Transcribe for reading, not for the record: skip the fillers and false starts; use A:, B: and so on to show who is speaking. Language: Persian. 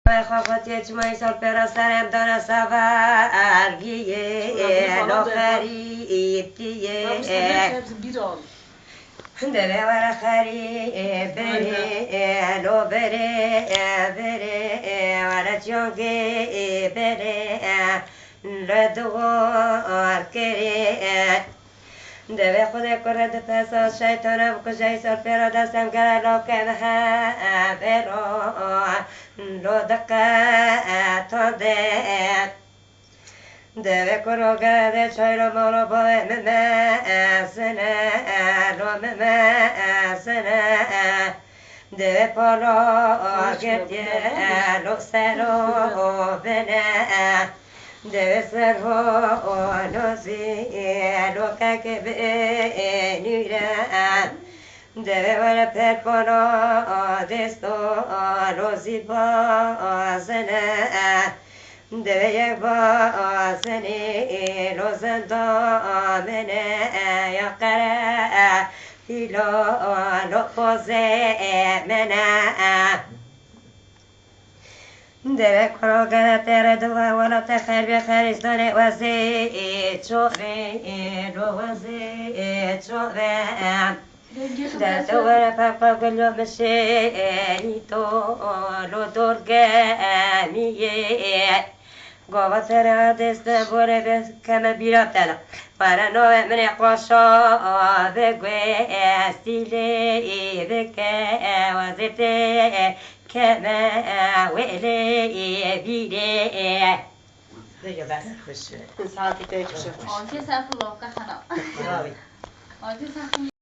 A: خواهد اجماعی سال پر سرم دانه سوارگیه نخریبتیه دبه ور خریب بره لو بره ور جانگه بره لدوار کره دبه خود کرد پسا شیطانم کجای سال پر دستم کرد لکن ها برو لو دقه تاده دبه کرو گرده چای رو مارو بای ممسنه لو ممسنه دبه پالو گردیه لو سرو بنه دبه سرو لوزی لو که بینیره دبه ور پر پالو دستو لوزی بازنه دبه یک بازنی لوزن دامنه یا قره هیلو لو بازه منه دبه کرو گره تر دوه ولا تخیر بخریستانه وزی چوبه لو وزی چوبه در دوباره پاپا گلو مشه تو لو درگمیه گوه تر دست بوره به کم بیرابتلا برا نوه من قوشا بگوه استیلی بکه وزیته کمه ویلی بیره دیگه بس خوشه ساعتی که خوشه
B: آنچه سرف الله که خنا آنچه سرف